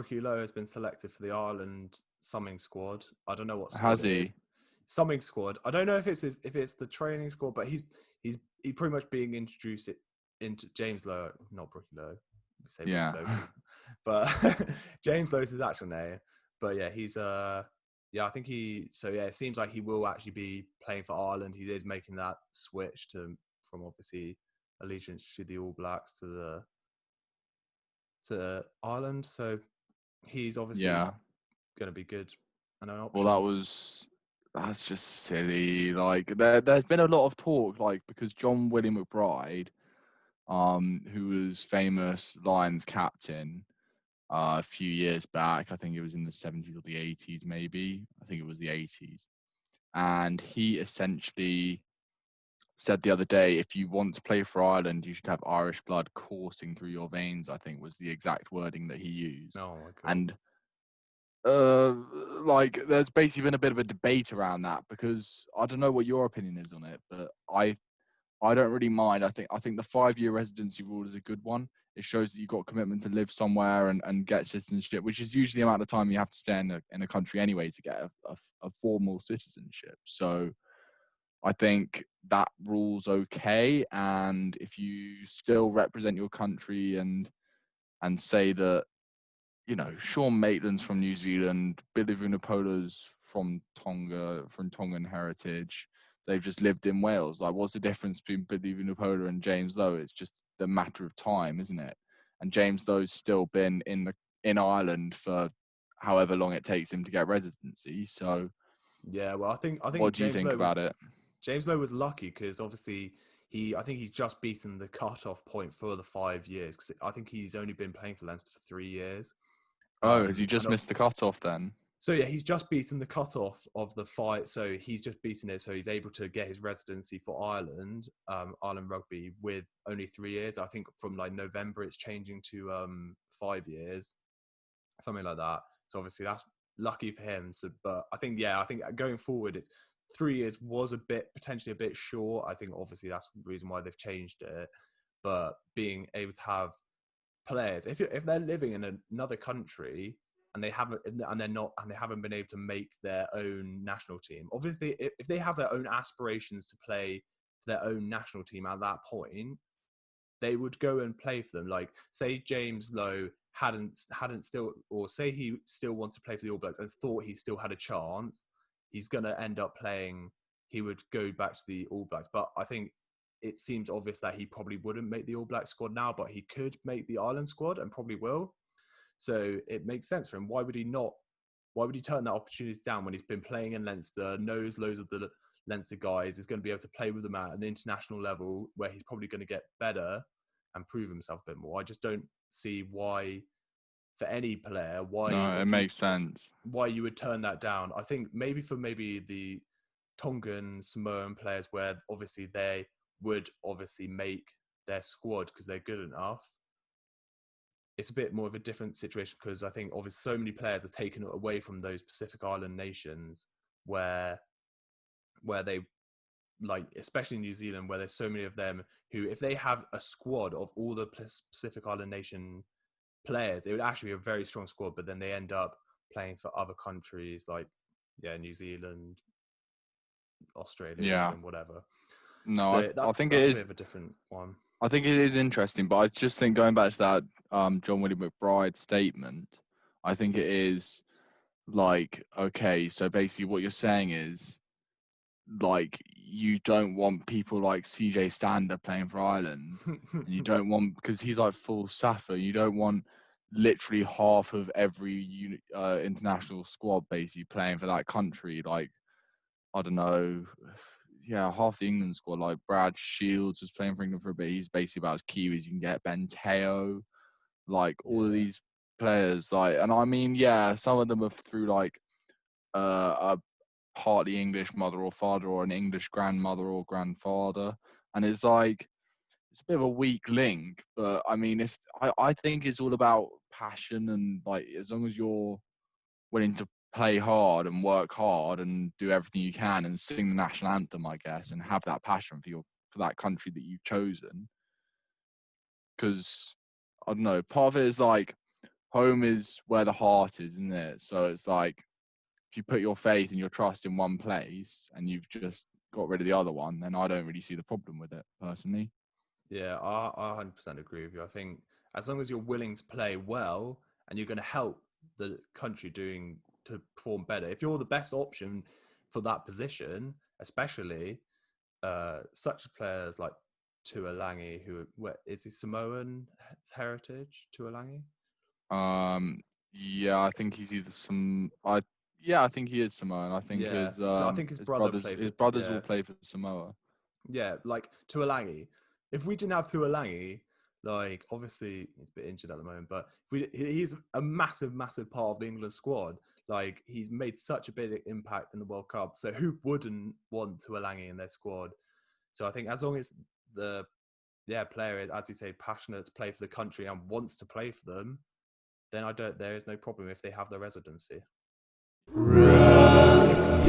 Brookie Lowe has been selected for the Ireland summing squad. I don't know what squad Has it is. he? Summing squad. I don't know if it's the training squad, but he's pretty much being introduced into James Lowe, not Brookie Lowe. We say Yeah. Brookie Lowe, but James Lowe's his actual name. But yeah, he's I think it seems like he will actually be playing for Ireland. He is making that switch from obviously allegiance to the All Blacks to Ireland. So he's obviously Yeah. going to be good and an option. Well, that's just silly. Like there's been a lot of talk, like, because John Willie McBride, who was famous Lions captain a few years back, I think it was in the 70s or the 80s, maybe. I think it was the 80s. And he essentially said the other day, if you want to play for Ireland, you should have Irish blood coursing through your veins, I think was the exact wording that he used. Oh my God. And like there's basically been a bit of a debate around that, because I don't know what your opinion is on it, but I don't really mind. I think the 5-year residency rule is a good one. It shows that you've got commitment to live somewhere and get citizenship, which is usually the amount of time you have to stay in a country anyway to get a formal citizenship. So I think that rule's okay. And if you still represent your country and say that, Sean Maitland's from New Zealand, Billy Vunipola's from Tongan heritage. They've just lived in Wales. Like, what's the difference between Billy Vunipola and James Lowe? It's just a matter of time, isn't it? And James Lowe's still been in Ireland for however long it takes him to get residency. So, yeah, well, I think what do you think about it? James Lowe was lucky because obviously I think he's just beaten the cut-off point for the 5 years, because I think he's only been playing for Leinster for 3 years. Oh, has he just missed the cut-off then? So yeah, he's just beaten the cut-off of the fight. So he's just beaten it. So he's able to get his residency for Ireland, Ireland Rugby, with only 3 years. I think from like November it's changing to 5 years, something like that. So obviously that's lucky for him. So, but I think going forward, 3 years was potentially a bit short. I think obviously that's the reason why they've changed it. But being able to have players, if they're living in another country and they haven't been able to make their own national team, obviously if they have their own aspirations to play for their own national team at that point, they would go and play for them. Like, say James Lowe hadn't still, or say he still wanted to play for the All Blacks and thought he still had a chance, he's going to end up playing. He would go back to the All Blacks. But I think it seems obvious that he probably wouldn't make the All Black squad now, but he could make the Ireland squad and probably will. So it makes sense for him. Why would he not? Why would he turn that opportunity down when he's been playing in Leinster, knows loads of the Leinster guys, is going to be able to play with them at an international level where he's probably going to get better and prove himself a bit more? I just don't see why, for any player, Makes sense. Why you would turn that down. I think maybe the Tongan, Samoan players, where obviously they would obviously make their squad because they're good enough. It's a bit more of a different situation because I think obviously so many players are taken away from those Pacific Island nations where they, like, especially New Zealand, where there's so many of them who, if they have a squad of all the Pacific Island nation players, it would actually be a very strong squad, but then they end up playing for other countries like, New Zealand, Australia, and whatever. No, so I think that's it a is bit of a different one. I think it is interesting, but I just think, going back to that John Willie McBride statement, I think it is like, okay, so basically what you're saying is, like, you don't want people like CJ Stander playing for Ireland, and you don't want, because he's like full Safa, you don't want literally half of every international squad basically playing for that country. Like, I don't know, half the England squad, like Brad Shields was playing for England for a bit. He's basically about as Kiwi as you can get. Ben Teo, like all of these players, like, and I mean, some of them are through like a partly English mother or father, or an English grandmother or grandfather, and it's like, it's a bit of a weak link. But I mean, I think it's all about passion, and like, as long as you're willing to play hard and work hard and do everything you can and sing the national anthem, I guess, and have that passion for that country that you've chosen. Because I don't know, part of it is like, home is where the heart is, isn't it? So it's like, if you put your faith and your trust in one place and you've just got rid of the other one, then I don't really see the problem with it personally. Yeah, I 100% agree with you. I think as long as you're willing to play well and you're going to help the country to perform better, if you're the best option for that position, especially such players like Tuolangi, is he Samoan heritage? Tuolangi? Yeah, I think he's either I think he is Samoan. I think Yeah, I think his his brother played for brothers all yeah. play for Samoa. Yeah, like Tuolangi. If we didn't have Tuolangi, like obviously he's a bit injured at the moment, but he's a massive, massive part of the England squad. Like he's made such a big impact in the World Cup. So who wouldn't want Tuolangi in their squad? So I think as long as the player is, as you say, passionate to play for the country and wants to play for them, then there is no problem if they have the residency. Rugby.